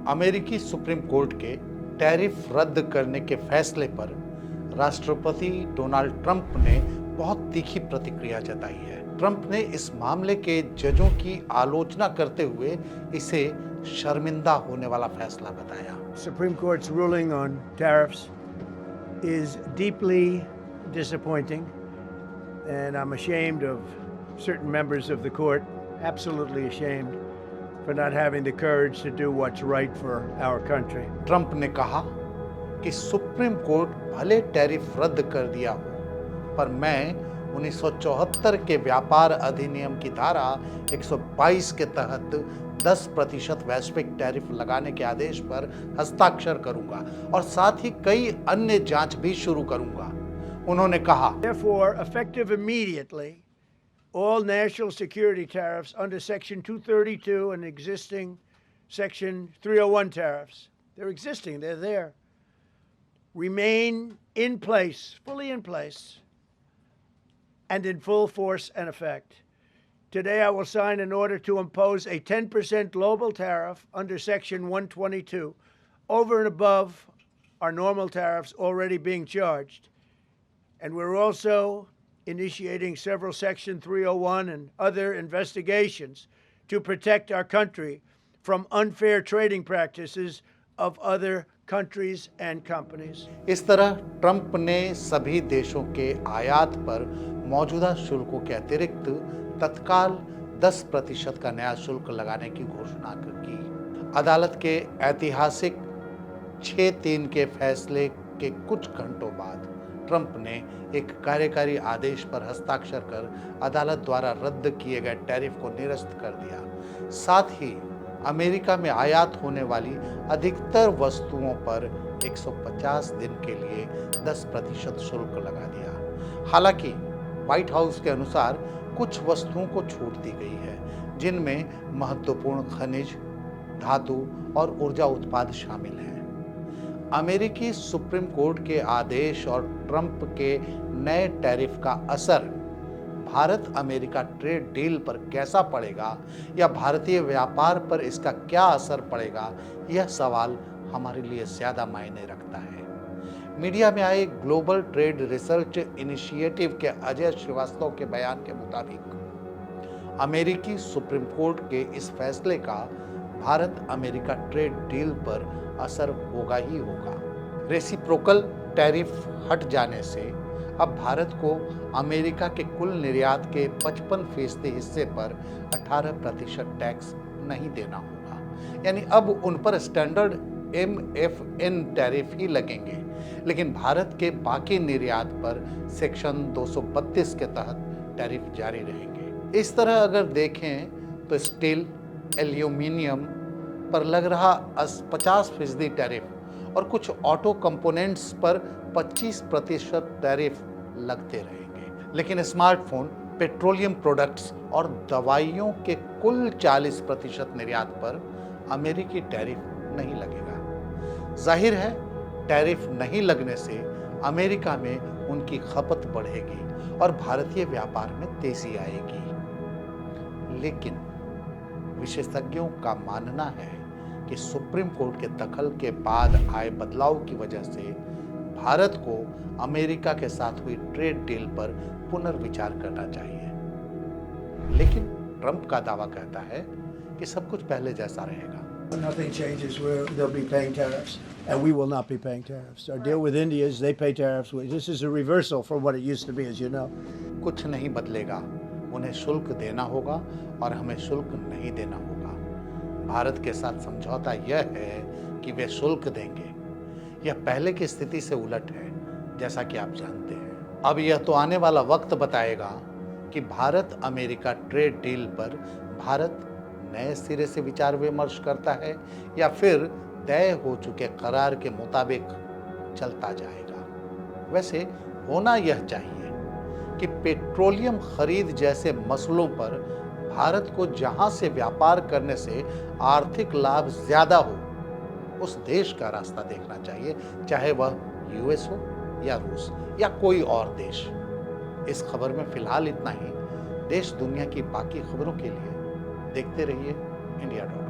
अमेरिकी supreme court के tariff रद्द करने के फैसले पर राष्ट्रपति डोनाल्ड ट्रंप ने बहुत तीखी प्रतिक्रिया जताई है। ट्रंप ने इस मामले के जजों की आलोचना करते हुए इसे शर्मिंदा होने वाला फैसला बताया। Supreme Court's ruling on tariffs is deeply disappointing, and I'm ashamed of certain members of the court, absolutely ashamed, for not having the courage to do what's right for our country. Trump ने कहा कि supreme court भले tariff रद्द कर दिया हो, पर मैं 1974 के व्यापार अधिनियम की धारा 122 के तहत 10% वैश्विक टैरिफ लगाने के आदेश पर हस्ताक्षर करूंगा और साथ ही कई अन्य जांच भी शुरू करूंगा। उन्होंने कहा, Therefore, effective immediately, all national security tariffs under Section 232 and existing Section 301 tariffs, they're existing, they're there, remain in place, fully in place, and in full force and effect. Today, I will sign an order to impose a 10% global tariff under Section 122 over and above our normal tariffs already being charged. And we're also initiating several Section 301 and other investigations to protect our country from unfair trading practices of other countries and companies. इस तरह Trump ने सभी देशों के आयात पर मौजूदा शुल्कों के अतिरिक्त तत्काल 10% का नया शुल्क लगाने की घोषणा की। अदालत के ऐतिहासिक 6-3 के फैसले के कुछ घंटों बाद ट्रंप ने एक कार्यकारी आदेश पर हस्ताक्षर कर अदालत द्वारा रद्द किए गए टैरिफ को निरस्त कर दिया। साथ ही अमेरिका में आयात होने वाली अधिकतर वस्तुओं पर 150 दिन के लिए 10% शुल्क लगा दिया। हालांकि व्हाइट हाउस के अनुसार कुछ वस्तुओं को छूट दी गई है, जिनमें महत्वपूर्ण खनिज, धातु और ऊर्जा उत्पाद शामिल हैं। अमेरिकी सुप्रीम कोर्ट के आदेश और ट्रंप के नए टैरिफ का असर भारत अमेरिका ट्रेड डील पर कैसा पड़ेगा या भारतीय व्यापार पर इसका क्या असर पड़ेगा, यह सवाल हमारे लिए ज्यादा मायने रखता है। मीडिया में आए ग्लोबल ट्रेड रिसर्च इनिशिएटिव के अजय श्रीवास्तव के बयान के मुताबिक अमेरिकी सुप्रीम कोर्ट के इस फैसले का भारत अमेरिका ट्रेड डील पर असर होगा ही होगा। रेसिप्रोकल टैरिफ हट जाने से अब भारत को अमेरिका के कुल निर्यात के 55% हिस्से पर 18% टैक्स नहीं देना होगा, यानी अब उन पर स्टैंडर्ड MFN टैरिफ ही लगेंगे, लेकिन भारत के बाकी निर्यात पर सेक्शन 232 के तहत टैरिफ जारी रहेंगे। इस तरह अगर देखें तो स्टील, एल्यूमिनियम पर लग रहा 50% टैरिफ और कुछ ऑटो कंपोनेंट्स पर 25% टैरिफ लगते रहेंगे, लेकिन स्मार्टफोन, पेट्रोलियम प्रोडक्ट्स और दवाइयों के कुल 40% निर्यात पर अमेरिकी टैरिफ नहीं लगेगा। जाहिर है, टैरिफ नहीं लगने से अमेरिका में उनकी खपत बढ़ेगी और भारतीय व्यापार में तेजी आएगी। लेकिन विशेषज्ञों का मानना है कि सुप्रीम कोर्ट के दखल के बाद आए बदलाव की वजह से भारत को अमेरिका के साथ हुई ट्रेड डील पर पुनर्विचार करना चाहिए। लेकिन ट्रंप का दावा कहता है कि सब कुछ पहले जैसा रहेगा। Nothing changes where they'll be paying tariffs, and we will not be paying tariffs. Our deal with India is they pay tariffs. This is a reversal from what it used to be, as you know. कुछ नहीं बदलेगा, उन्हें शुल्क देना होगा और हमें शुल्क नहीं देना होगा। भारत के साथ समझौता यह है कि वे शुल्क देंगे। यह पहले की स्थिति से उलट है, जैसा कि आप जानते हैं। अब यह तो आने वाला वक्त बताएगा कि भारत अमेरिका ट्रेड डील पर भारत नए सिरे से विचार विमर्श करता है या फिर तय हो चुके करार के मुताबिक चलता जाएगा। वैसे होना यह चाहिए कि पेट्रोलियम खरीद जैसे मसलों पर भारत को जहां से व्यापार करने से आर्थिक लाभ ज्यादा हो, उस देश का रास्ता देखना चाहिए, चाहे वह यूएस हो या रूस या कोई और देश। इस खबर में फिलहाल इतना ही। देश दुनिया की बाकी खबरों के लिए देखते रहिए इंडिया डॉट।